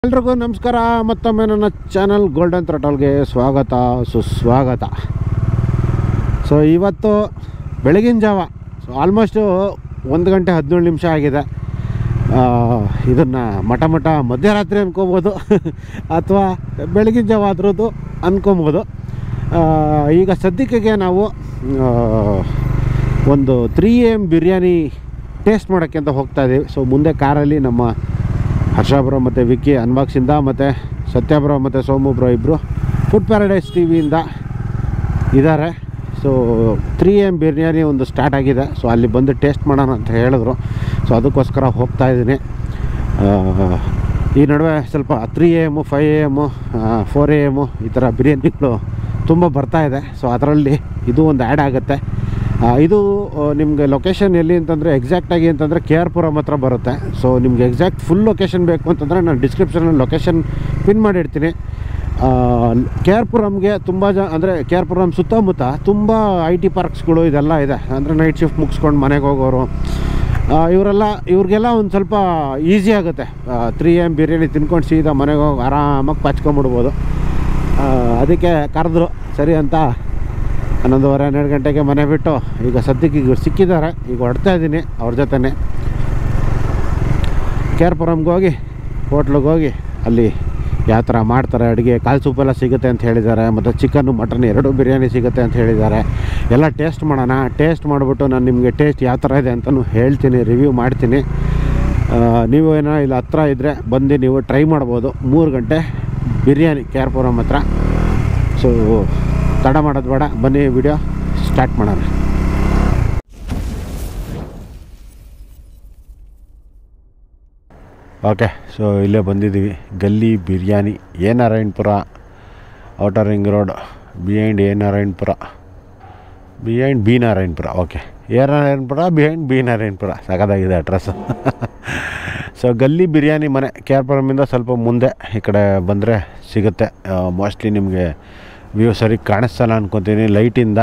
ಎಲ್ರಿಗೂ ನಮಸ್ಕಾರ. ಮತ್ತೊಮ್ಮೆ ನನ್ನ ಚಾನಲ್ ಗೋಲ್ಡನ್ ಥ್ರಾಟಲ್ಗೆ ಸ್ವಾಗತ ಸುಸ್ವಾಗತ. ಸೊ ಇವತ್ತು ಬೆಳಗಿನ ಜಾವ ಆಲ್ಮೋಸ್ಟು 1 ಗಂಟೆ 17 ನಿಮಿಷ ಆಗಿದೆ. ಇದನ್ನು ಮಠ ಮಧ್ಯರಾತ್ರಿ ಅನ್ಕೋಬೋದು ಅಥವಾ ಬೆಳಗಿನ ಜಾವ ಅದ್ರದ್ದು ಅಂದ್ಕೊಬೋದು. ಈಗ ಸದ್ಯಕ್ಕೆ ನಾವು ಒಂದು 3 AM ಬಿರಿಯಾನಿ ಟೇಸ್ಟ್ ಮಾಡೋಕ್ಕೆ ಅಂತ ಹೋಗ್ತಾಯಿದ್ದೀವಿ. ಸೊ ಮುಂದೆ ಕಾರಲ್ಲಿ ನಮ್ಮ ಹರ್ಷ ಬ್ರೋ ಮತ್ತು ವಿಕ್ಕಿ ಅನ್ಬಾಕ್ಸಿಂದ ಮತ್ತು ಸತ್ಯ ಬ್ರೋ ಮತ್ತು ಸೋಮು ಬ್ರೋ ಇಬ್ಬರು ಫುಡ್ ಪ್ಯಾರಡೈಸ್ ಟಿವಿಯಿಂದ ಇದ್ದಾರೆ. ಸೊ 3 AM ಬಿರಿಯಾನಿ ಒಂದು ಸ್ಟಾರ್ಟ್ ಆಗಿದೆ. ಸೊ ಅಲ್ಲಿ ಬಂದು ಟೇಸ್ಟ್ ಮಾಡೋಣ ಅಂತ ಹೇಳಿದ್ರು. ಸೊ ಅದಕ್ಕೋಸ್ಕರ ಹೋಗ್ತಾಯಿದ್ದೀನಿ. ಈ ನಡುವೆ ಸ್ವಲ್ಪ 3 AM 5 AM 4 AM ಈ ಥರ ಬಿರಿಯಾನಿಗಳು ತುಂಬ ಬರ್ತಾಯಿದೆ. ಸೊ ಅದರಲ್ಲಿ ಇದು ಒಂದು ಆ್ಯಡ್ ಆಗುತ್ತೆ. ಇದು ನಿಮಗೆ ಲೊಕೇಶನ್ ಎಲ್ಲಿ ಅಂತಂದರೆ ಎಕ್ಸಾಕ್ಟಾಗಿ ಅಂತಂದರೆ KR ಪುರಂ ಹತ್ರ ಬರುತ್ತೆ. ಸೊ ನಿಮಗೆ ಎಕ್ಸಾಕ್ಟ್ ಫುಲ್ ಲೊಕೇಶನ್ ಬೇಕು ಅಂತಂದರೆ ನಾನು ಡಿಸ್ಕ್ರಿಪ್ಷನಲ್ಲಿ ಲೊಕೇಶನ್ ಪಿನ್ ಮಾಡಿರ್ತೀನಿ. KR ಪುರಂಗೆ ತುಂಬ ಅಂದರೆ KR ಪುರಂ ಸುತ್ತಮುತ್ತ ತುಂಬ IT ಪಾರ್ಕ್ಸ್ಗಳು ಇದೆಲ್ಲ ಇದೆ. ಅಂದರೆ ನೈಟ್ ಶಿಫ್ಟ್ ಮುಗಿಸ್ಕೊಂಡು ಮನೆಗೆ ಹೋಗೋರು ಇವ್ರಿಗೆಲ್ಲ ಒಂದು ಸ್ವಲ್ಪ ಈಸಿ ಆಗುತ್ತೆ. 3 AM ಬಿರಿಯಾನಿ ತಿನ್ಕೊಂಡು ಸೀದಾ ಮನೆಗೆ ಹೋಗಿ ಆರಾಮಾಗಿ ಪಚ್ಕೊಂಬಿಡ್ಬೋದು. ಅದಕ್ಕೆ ಕರೆದ್ರು ಸರಿ ಅಂತ 11:30-12 ಗಂಟೆಗೆ ಮನೆ ಬಿಟ್ಟು ಈಗ ಸದ್ಯಕ್ಕೆ ಈಗ ಸಿಕ್ಕಿದ್ದಾರೆ. ಈಗ ಹೊಡ್ತಾ ಇದ್ದೀನಿ ಅವ್ರ ಜೊತೆನೆ. KR ಪುರಂಗೆ ಹೋಗಿ ಹೋಟ್ಲಿಗೆ ಹೋಗಿ ಅಲ್ಲಿ ಯಾವ ಥರ ಮಾಡ್ತಾರೆ ಅಡುಗೆ, ಕಾಲು ಸೂಪೆಲ್ಲ ಸಿಗುತ್ತೆ ಅಂತ ಹೇಳಿದ್ದಾರೆ. ಮತ್ತು ಚಿಕನ್ನು ಮಟನ್ 2 ಬಿರಿಯಾನಿ ಸಿಗುತ್ತೆ ಅಂತ ಹೇಳಿದ್ದಾರೆ. ಎಲ್ಲ ಟೇಸ್ಟ್ ಮಾಡೋಣ. ಟೇಸ್ಟ್ ಮಾಡಿಬಿಟ್ಟು ನಾನು ನಿಮಗೆ ಟೇಸ್ಟ್ ಯಾವ ಥರ ಇದೆ ಅಂತಲೂ ಹೇಳ್ತೀನಿ, ರಿವ್ಯೂ ಮಾಡ್ತೀನಿ. ನೀವು ಏನೋ ಇಲ್ಲಿ ಹತ್ರ ಇದ್ದರೆ ಬಂದು ನೀವು ಟ್ರೈ ಮಾಡ್ಬೋದು. 3 ಗಂಟೆ ಬಿರಿಯಾನಿ KR ಪುರಂ ಹತ್ರ. ಸೊ ತಡ ಮಾಡೋದು ಬೇಡ, ಬನ್ನಿ ವಿಡಿಯೋ ಸ್ಟಾರ್ಟ್ ಮಾಡೋಣ. ಓಕೆ, ಸೊ ಇಲ್ಲೇ ಬಂದಿದ್ದೀವಿ. Galli Biryani, A Narayanapura, outer ring road, behind A Narayanapura, behind B Narayanapura. Okay, A Narayanapura behind B Narayanapura. ಸಖತ್ತಾಗಿದೆ ಅಡ್ರೆಸ್ಸು. ಸೊ ಗಲ್ಲಿ ಬಿರಿಯಾನಿ ಮನೆ KR ಪುರಮಿಂದ ಸ್ವಲ್ಪ ಮುಂದೆ ಈ ಕಡೆ ಬಂದರೆ ಸಿಗುತ್ತೆ. ಮೋಸ್ಟ್ಲಿ ನಿಮಗೆ ವ್ಯೂ ಸರಿ ಕಾಣಿಸ್ತಲ್ಲ ಅನ್ಕೊತೀನಿ ಲೈಟಿಂದ.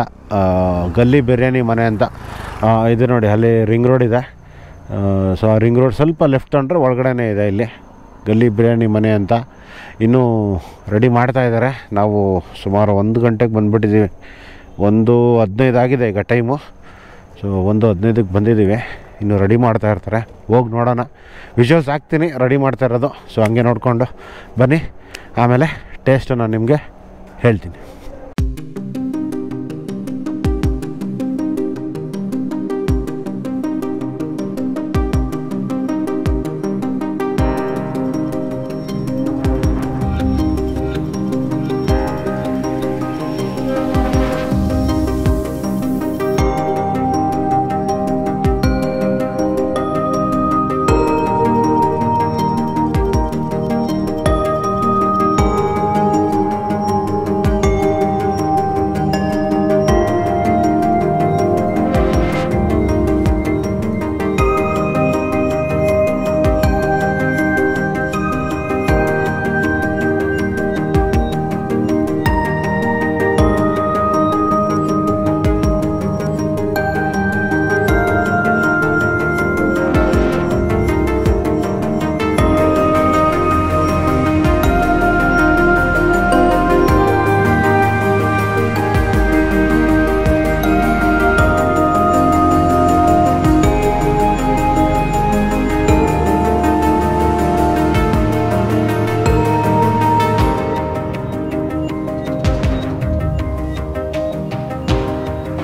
ಗಲ್ಲಿ ಬಿರಿಯಾನಿ ಮನೆ ಅಂತ ಇದು ನೋಡಿ, ಅಲ್ಲಿ ರಿಂಗ್ ರೋಡ್ ಇದೆ. ಸೊ ಆ ರಿಂಗ್ ರೋಡ್ ಸ್ವಲ್ಪ ಲೆಫ್ಟ್ ತೊಗೊಂಡ್ರೆ ಒಳಗಡೆನೇ ಇದೆ ಇಲ್ಲಿ ಗಲ್ಲಿ ಬಿರಿಯಾನಿ ಮನೆ ಅಂತ. ಇನ್ನೂ ರೆಡಿ ಮಾಡ್ತಾಯಿದ್ದಾರೆ. ನಾವು ಸುಮಾರು 1 ಗಂಟೆಗೆ ಬಂದುಬಿಟ್ಟಿದ್ದೀವಿ. 1:15 ಆಗಿದೆ ಈಗ ಟೈಮು. ಸೊ 1:15ಕ್ಕೆ ಬಂದಿದ್ದೀವಿ. ಇನ್ನು ರೆಡಿ ಮಾಡ್ತಾ ಇರ್ತಾರೆ. ಹೋಗಿ ನೋಡೋಣ. ವಿಜುವಲ್ಸ್ ಹಾಕ್ತೀನಿ ರೆಡಿ ಮಾಡ್ತಾ ಇರೋದು. ಸೊ ಹಂಗೆ ನೋಡಿಕೊಂಡು ಬನ್ನಿ. ಆಮೇಲೆ ಟೇಸ್ಟು ನಾನು ನಿಮಗೆ ಹೇಳ್ತೀನಿ.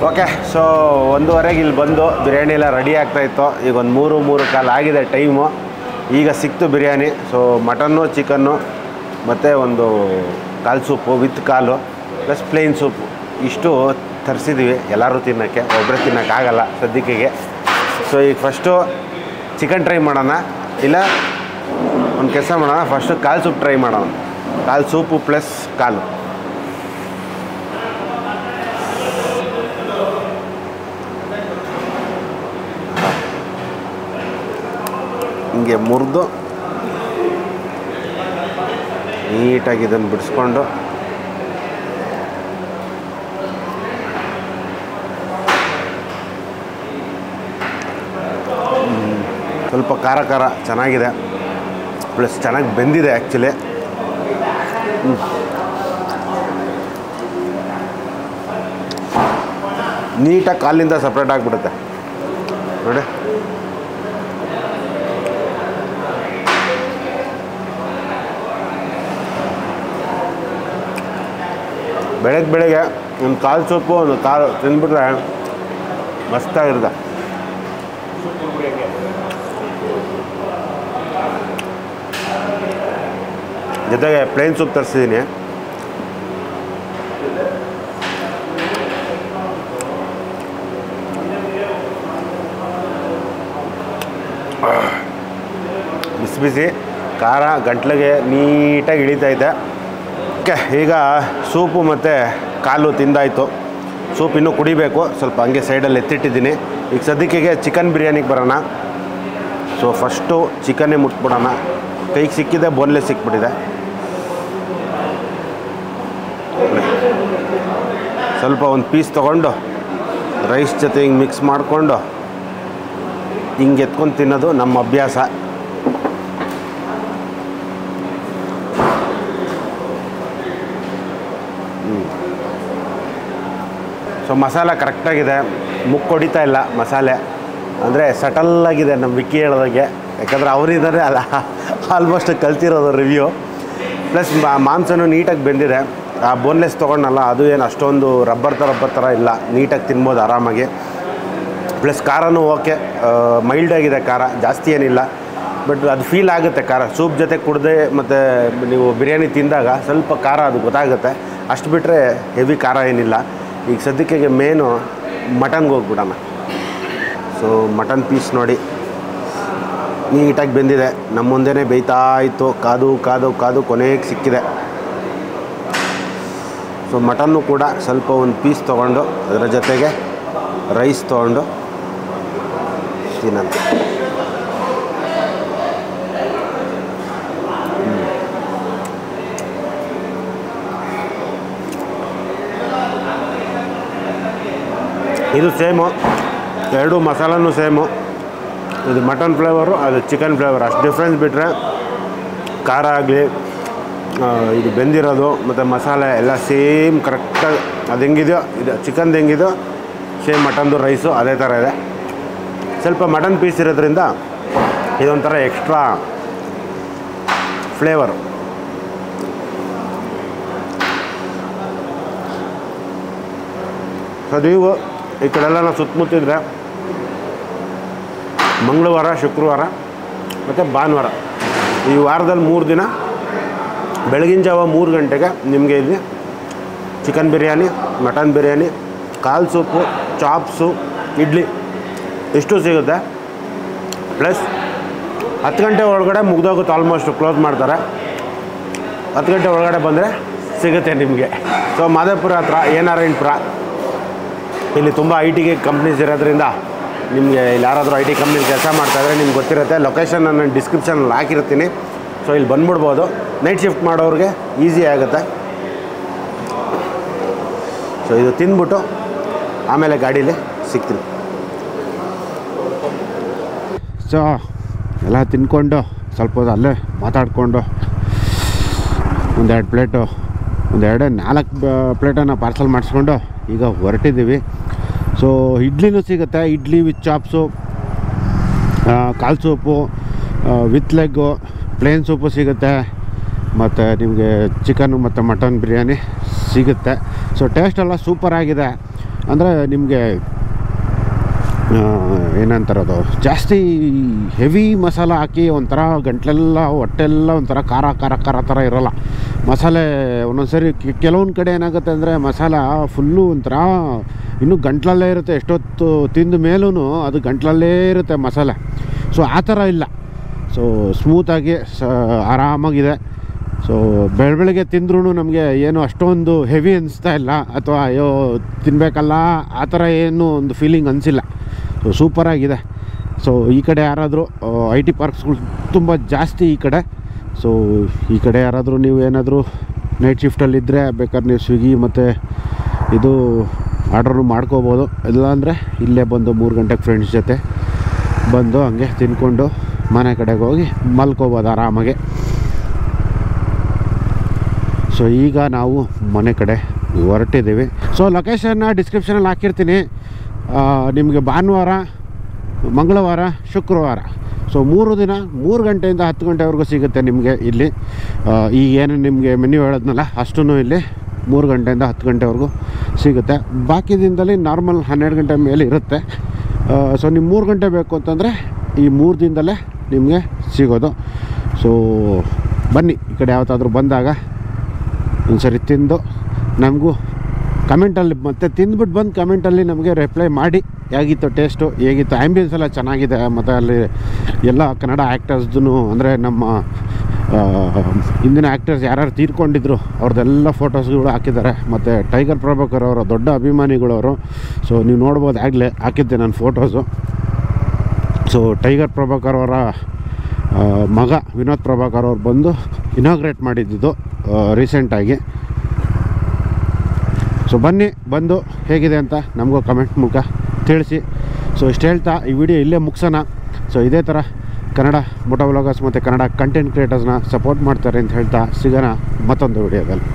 ಓಕೆ, ಸೊ 1:15 ಇಲ್ಲಿ ಬಂದು ಬಿರಿಯಾನಿ ಎಲ್ಲ ರೆಡಿ ಆಗ್ತಾಯಿತ್ತು. ಈಗ ಒಂದು 3-3:15 ಆಗಿದೆ ಟೈಮು. ಈಗ ಸಿಕ್ತು ಬಿರಿಯಾನಿ. ಸೊ ಮಟನ್ನು, ಚಿಕನ್ನು ಮತ್ತು ಒಂದು ಕಾಲು ಸೂಪು ವಿತ್ ಕಾಲು ಪ್ಲಸ್ ಪ್ಲೇನ್ ಸೂಪು ಇಷ್ಟು ತರಿಸಿದ್ದೀವಿ ಎಲ್ಲರೂ ತಿನ್ನೋಕ್ಕೆ. ಒಬ್ಬರೇ ತಿನ್ನೋಕ್ಕಾಗಲ್ಲ ಸದ್ಯಕ್ಕೆ. ಸೊ ಈಗ ಫಸ್ಟು ಚಿಕನ್ ಟ್ರೈ ಮಾಡೋಣ, ಇಲ್ಲ ಒಂದು ಕೆಲಸ ಮಾಡೋಣ, ಫಸ್ಟು ಕಾಲು ಸೂಪ್ ಟ್ರೈ ಮಾಡೋಣ. ಕಾಲು ಸೂಪು ಪ್ಲಸ್ ಕಾಲು. ಹಿಂಗೆ ಮುರಿದು ನೀಟಾಗಿ ಇದನ್ನು ಬಿಡಿಸ್ಕೊಂಡು ಸ್ವಲ್ಪ ಖಾರ ಚೆನ್ನಾಗಿದೆ. ಪ್ಲಸ್ ಚೆನ್ನಾಗಿ ಬೆಂದಿದೆ ಆ್ಯಕ್ಚುಲಿ. ನೀಟಾಗಿ ಕಾಲಿಂದ ಸಪ್ರೇಟ್ ಆಗಿಬಿಡುತ್ತೆ ನೋಡಿ. ಬೆಳಗ್ಗೆ ಒಂದು ಕಾಲು ಸೊಪ್ಪು ಒಂದು ಕಾಲು ತಿಂದ್ಬಿಟ್ರೆ ಮಸ್ತಾಗಿರುತ್ತೆ. ಜೊತೆಗೆ ಪ್ಲೇನ್ ಸೂಪ್ ತರಿಸಿದ್ದೀನಿ. ಬಿಸಿ ಬಿಸಿ ಖಾರ ಗಂಟ್ಲಿಗೆ ನೀಟಾಗಿ ಇಳಿತೈತೆ. ಓಕೆ, ಈಗ ಸೂಪು ಮತ್ತು ಕಾಲು ತಿಂದಾಯಿತು. ಸೂಪ್ ಇನ್ನೂ ಕುಡಿಬೇಕು, ಸ್ವಲ್ಪ ಹಂಗೆ ಸೈಡಲ್ಲಿ ಎತ್ತಿಟ್ಟಿದ್ದೀನಿ. ಈಗ ಸದ್ಯಕ್ಕೆ ಚಿಕನ್ ಬಿರಿಯಾನಿಗೆ ಬರೋಣ. ಸೊ ಫಸ್ಟು ಚಿಕನ್ನೇ ಮುಟ್ಬಿಡೋಣ. ಕೈಗೆ ಸಿಕ್ಕಿದೆ, ಬೋನ್ಲೆಸ್ ಸಿಕ್ಬಿಟ್ಟಿದೆ. ಸ್ವಲ್ಪ ಒಂದು ಪೀಸ್ ತೊಗೊಂಡು ರೈಸ್ ಜೊತೆ ಹಿಂಗೆ ಮಿಕ್ಸ್ ಮಾಡಿಕೊಂಡು ಹಿಂಗೆ ಎತ್ಕೊಂಡು ತಿನ್ನೋದು ನಮ್ಮ ಅಭ್ಯಾಸ. ಸೊ ಮಸಾಲೆ ಕರೆಕ್ಟಾಗಿದೆ, ಮುಕ್ಕು ಹೊಡಿತಾ ಇಲ್ಲ ಮಸಾಲೆ. ಅಂದರೆ ಸಟಲ್ಲಾಗಿದೆ ನಮ್ಮ ವಿಕ್ಕಿ ಹೇಳೋದಾಗೆ, ಯಾಕಂದರೆ ಅವರಿದ್ದಾರೆ ಅಲ್ಲ ಆಲ್ಮೋಸ್ಟ್ ಕಲ್ತಿರೋದು ರಿವ್ಯೂ. ಪ್ಲಸ್ ಮಾಂಸನೂ ನೀಟಾಗಿ ಬೆಂದಿದೆ. ಆ ಬೋನ್ಲೆಸ್ ತೊಗೊಂಡಲ್ಲ, ಅದು ಏನು ಅಷ್ಟೊಂದು ರಬ್ಬರ್ ಥರ ಇಲ್ಲ, ನೀಟಾಗಿ ತಿನ್ಬೋದು ಆರಾಮಾಗಿ. ಪ್ಲಸ್ ಖಾರನೂ ಓಕೆ, ಮೈಲ್ಡಾಗಿದೆ ಖಾರ, ಜಾಸ್ತಿ ಏನಿಲ್ಲ. ಬಟ್ ಅದು ಫೀಲ್ ಆಗುತ್ತೆ ಖಾರ. ಸೂಪ್ ಜೊತೆ ಕುಡ್ದೆ ಮತ್ತು ನೀವು ಬಿರಿಯಾನಿ ತಿಂದಾಗ ಸ್ವಲ್ಪ ಖಾರ ಅದು ಗೊತ್ತಾಗುತ್ತೆ. ಅಷ್ಟು ಬಿಟ್ಟರೆ ಹೆವಿ ಖಾರ ಏನಿಲ್ಲ. ಈಗ ಸದ್ಯಕ್ಕೆ ಮೇನು ಮಟನ್ಗೆ ಹೋಗ್ಬಿಡೋಣ. ಸೊ ಮಟನ್ ಪೀಸ್ ನೋಡಿ ನೀಟಾಗಿ ಬೆಂದಿದೆ, ನಮ್ಮ ಮುಂದೆನೇ ಬೇಯ್ತಾ ಇತ್ತು. ಕಾದು ಕೊನೆಗೆ ಸಿಕ್ಕಿದೆ. ಸೊ ಮಟನ್ನು ಕೂಡ ಸ್ವಲ್ಪ ಒಂದು ಪೀಸ್ ತೊಗೊಂಡು ಅದರ ಜೊತೆಗೆ ರೈಸ್ ತೊಗೊಂಡು ತಿನ್ನೋಣ. ಇದು ಸೇಮು, ಎರಡೂ ಮಸಾಲನೂ ಸೇಮು. ಇದು ಮಟನ್ ಫ್ಲೇವರು, ಅದು ಚಿಕನ್ ಫ್ಲೇವರ್. ಅಷ್ಟು ಡಿಫ್ರೆನ್ಸ್ ಬಿಟ್ಟರೆ ಖಾರ ಆಗಲಿ, ಇದು ಬೆಂದಿರೋದು ಮತ್ತು ಮಸಾಲೆ ಎಲ್ಲ ಸೇಮ್ ಕರೆಕ್ಟಾಗಿ ಅದು ಹೆಂಗಿದೆಯೋ, ಇದು ಚಿಕನ್ದು ಹೆಂಗಿದೆಯೋ ಸೇಮ್ ಮಟನ್ದು ರೈಸು ಅದೇ ಥರ ಇದೆ. ಸ್ವಲ್ಪ ಮಟನ್ ಪೀಸ್ ಇರೋದ್ರಿಂದ ಇದೊಂಥರ ಎಕ್ಸ್ಟ್ರಾ ಫ್ಲೇವರು. ಸೊ ನೀವು ಈ ಕಡೆಲ್ಲ ನಾವು ಸುತ್ತಮುತ್ತಿದ್ರೆ ಮಂಗಳವಾರ, ಶುಕ್ರವಾರ ಮತ್ತು ಭಾನುವಾರ ಈ ವಾರದಲ್ಲಿ 3 ದಿನ ಬೆಳಗಿನ ಜಾವ 3 ಗಂಟೆಗೆ ನಿಮಗೆ ಇಲ್ಲಿ ಚಿಕನ್ ಬಿರಿಯಾನಿ, ಮಟನ್ ಬಿರಿಯಾನಿ, ಕಾಲು ಸೂಪು, ಚಾಪ್ಸು, ಇಡ್ಲಿ ಇಷ್ಟು ಸಿಗುತ್ತೆ. ಪ್ಲಸ್ 10 ಗಂಟೆ ಒಳಗಡೆ ಮುಗ್ದೋಗುತ್ತೆ, ಆಲ್ಮೋಸ್ಟ್ ಕ್ಲೋಸ್ ಮಾಡ್ತಾರೆ. 10 ಗಂಟೆ ಒಳಗಡೆ ಬಂದರೆ ಸಿಗುತ್ತೆ ನಿಮಗೆ. ಸೊ ಮಾದೇಪುರ ಹತ್ರ ನಾರಾಯಣಪುರ, ಇಲ್ಲಿ ತುಂಬ IT ಕಂಪ್ನೀಸ್ ಇರೋದ್ರಿಂದ ನಿಮಗೆ ಇಲ್ಲಿ ಯಾರಾದರೂ IT ಕಂಪ್ನೀಸ್ ಕೆಲಸ ಮಾಡ್ತಾಯಿದ್ರೆ ನಿಮ್ಗೆ ಗೊತ್ತಿರುತ್ತೆ. ಲೊಕೇಶನ್ ನಾನು ಡಿಸ್ಕ್ರಿಪ್ಷನಲ್ಲಿ ಹಾಕಿರ್ತೀನಿ. ಸೊ ಇಲ್ಲಿ ಬಂದ್ಬಿಡ್ಬೋದು. ನೈಟ್ ಶಿಫ್ಟ್ ಮಾಡೋರಿಗೆ ಈಸಿ ಆಗುತ್ತೆ. ಸೊ ಇದು ತಿಂದ್ಬಿಟ್ಟು ಆಮೇಲೆ ಗಾಡೀಲಿ ಸಿಗ್ತೀನಿ. ಸೊ ಎಲ್ಲ ತಿನ್ಕೊಂಡು ಸ್ವಲ್ಪ ಹೊತ್ತು ಅಲ್ಲೇ ಮಾತಾಡಿಕೊಂಡು ಒಂದೆರಡು ಪ್ಲೇಟು, 4 ಪ್ಲೇಟನ್ನು ಪಾರ್ಸಲ್ ಮಾಡಿಸ್ಕೊಂಡು ಈಗ ಹೊರಟಿದ್ದೀವಿ. ಸೊ ಇಡ್ಲಿನೂ ಸಿಗುತ್ತೆ, ಇಡ್ಲಿ ವಿತ್ ಚಾಪ್ಸು, ಕಾಲು soup with leg, plain soup ಸಿಗುತ್ತೆ, ಮತ್ತು ನಿಮಗೆ ಚಿಕನ್ನು ಮತ್ತು ಮಟನ್ ಬಿರಿಯಾನಿ ಸಿಗುತ್ತೆ. ಸೊ ಟೇಸ್ಟೆಲ್ಲ ಸೂಪರಾಗಿದೆ. ಅಂದರೆ ನಿಮಗೆ ಏನಂತಾರದು, ಜಾಸ್ತಿ ಹೆವಿ ಮಸಾಲ ಹಾಕಿ ಒಂಥರ ಗಂಟ್ಲೆಲ್ಲ ಹೊಟ್ಟೆಲ್ಲ ಒಂಥರ ಖಾರ ಥರ ಇರೋಲ್ಲ ಮಸಾಲೆ. ಒಂದೊಂದು ಸರಿ ಕೆಲವೊಂದು ಕಡೆ ಏನಾಗುತ್ತೆ ಅಂದರೆ ಮಸಾಲ ಫುಲ್ಲು ಒಂಥರ ಇನ್ನೂ ಗಂಟ್ಲಲ್ಲೇ ಇರುತ್ತೆ, ಎಷ್ಟೊತ್ತು ತಿಂದ ಮೇಲೂ ಅದು ಗಂಟ್ಲಲ್ಲೇ ಇರುತ್ತೆ ಮಸಾಲೆ. ಸೊ ಆ ಥರ ಇಲ್ಲ. ಸೊ ಸ್ಮೂತಾಗಿ ಆರಾಮಾಗಿದೆ. ಸೊ ಬೆಳಗ್ಗೆ ತಿಂದ್ರೂ ನಮಗೆ ಏನು ಅಷ್ಟೊಂದು ಹೆವಿ ಅನಿಸ್ತಾ ಇಲ್ಲ, ಅಥವಾ ಅಯ್ಯೋ ತಿನ್ನಬೇಕಲ್ಲ ಆ ಥರ ಏನು ಒಂದು ಫೀಲಿಂಗ್ ಅನಿಸಿಲ್ಲ. ಸೊ ಸೂಪರಾಗಿದೆ. ಸೊ ಈ ಕಡೆ ಯಾರಾದರೂ IT ಪಾರ್ಕ್ಸ್ಗಳು ತುಂಬ ಜಾಸ್ತಿ ಈ ಕಡೆ. ಸೊ ಈ ಕಡೆ ಯಾರಾದರೂ ನೀವು ಏನಾದರೂ ನೈಟ್ ಶಿಫ್ಟಲ್ಲಿದ್ದರೆ ಬೇಕಾದ್ರೆ ನೀವು ಸ್ವಿಗ್ಗಿ ಮತ್ತು ಇದು ಆರ್ಡ್ರೂ ಮಾಡ್ಕೋಬೋದು. ಇಲ್ಲಾಂದರೆ ಇಲ್ಲೇ ಬಂದು 3 ಗಂಟೆಗೆ ಫ್ರೆಂಡ್ಸ್ ಜೊತೆ ಬಂದು ಹಂಗೆ ತಿನ್ಕೊಂಡು ಮನೆ ಕಡೆಗೆ ಹೋಗಿ ಮಲ್ಕೋಬೋದು ಆರಾಮಾಗೆ. ಸೊ ಈಗ ನಾವು ಮನೆ ಕಡೆ ಹೊರಟಿದ್ದೀವಿ. ಸೊ ಲೊಕೇಶನ್ನ ಡಿಸ್ಕ್ರಿಪ್ಷನಲ್ಲಿ ಹಾಕಿರ್ತೀನಿ. ನಿಮಗೆ ಭಾನುವಾರ, ಮಂಗಳವಾರ, ಶುಕ್ರವಾರ, ಸೊ 3 ದಿನ 3 ಗಂಟೆಯಿಂದ 10 ಗಂಟೆವರೆಗೂ ಸಿಗುತ್ತೆ ನಿಮಗೆ ಇಲ್ಲಿ. ಈಗ ಏನು ನಿಮಗೆ ಮೆನ್ಯೂ ಹೇಳಿದ್ನಲ್ಲ ಅಷ್ಟೂ ಇಲ್ಲಿ 3 ಗಂಟೆಯಿಂದ 10 ಗಂಟೆವರೆಗೂ ಸಿಗುತ್ತೆ. ಬಾಕಿ ದಿನದಲ್ಲಿ ನಾರ್ಮಲ್ 12 ಗಂಟೆ ಮೇಲೆ ಇರುತ್ತೆ. ಸೊ ನೀವು 3 ಗಂಟೆ ಬೇಕು ಅಂತಂದರೆ ಈ 3 ದಿನದಲ್ಲೇ ನಿಮಗೆ ಸಿಗೋದು. ಸೊ ಬನ್ನಿ, ಈ ಕಡೆ ಯಾವತ್ತಾದರೂ ಬಂದಾಗ ಒಂದ್ಸರಿ ತಿಂದು ನಮಗೂ ಕಮೆಂಟಲ್ಲಿ ಮತ್ತೆ ತಿಂದ್ಬಿಟ್ಟು ಬಂದು ಕಮೆಂಟಲ್ಲಿ ನಮಗೆ ರಿಪ್ಲೈ ಮಾಡಿ ಹೇಗಿತ್ತು ಟೇಸ್ಟು, ಹೇಗಿತ್ತು. ಆ್ಯಂಬಿಯನ್ಸ್ ಎಲ್ಲ ಚೆನ್ನಾಗಿದೆ. ಮತ್ತು ಅಲ್ಲಿ ಎಲ್ಲ ಕನ್ನಡ ಆ್ಯಕ್ಟರ್ಸ್ದು, ಅಂದರೆ ನಮ್ಮ ಇಂದಿನ ಆ್ಯಕ್ಟರ್ಸ್ ಯಾರ್ಯಾರು ತೀರ್ಕೊಂಡಿದ್ರು ಅವ್ರದ್ದೆಲ್ಲ ಫೋಟೋಸ್ಗಳು ಹಾಕಿದ್ದಾರೆ. ಮತ್ತು ಟೈಗರ್ ಪ್ರಭಾಕರ್ ಅವರ ದೊಡ್ಡ ಅಭಿಮಾನಿಗಳವರು. ಸೊ ನೀವು ನೋಡ್ಬೋದು, ಆಗಲೇ ಹಾಕಿದ್ದೆ ನಾನು ಫೋಟೋಸು. ಸೊ ಟೈಗರ್ ಪ್ರಭಾಕರ್ ಅವರ ಮಗ ವಿನೋದ್ ಪ್ರಭಾಕರ್ ಅವ್ರು ಬಂದು ಇನಾಗ್ರೇಟ್ ಮಾಡಿದ್ದು ರೀಸೆಂಟಾಗಿ. ಸೊ ಬನ್ನಿ, ಬಂದು ಹೇಗಿದೆ ಅಂತ ನಮಗೂ ಕಮೆಂಟ್ ಮೂಲಕ ತಿಳಿಸಿ. ಸೊ ಇಷ್ಟು ಹೇಳ್ತಾ ಈ ವಿಡಿಯೋ ಇಲ್ಲೇ ಮುಗಿಸೋಣ. ಸೊ ಇದೇ ಥರ ಕನ್ನಡ ಮೋಟೋ ವ್ಲಾಗರ್ಸ್ ಮತ್ತು ಕನ್ನಡ ಕಂಟೆಂಟ್ ಕ್ರಿಯೇಟರ್ಸ್ನ ಸಪೋರ್ಟ್ ಮಾಡ್ತಾರೆ ಅಂತ ಹೇಳ್ತಾ ಸಿಗೋಣ ಮತ್ತೊಂದು ವಿಡಿಯೋದಲ್ಲಿ.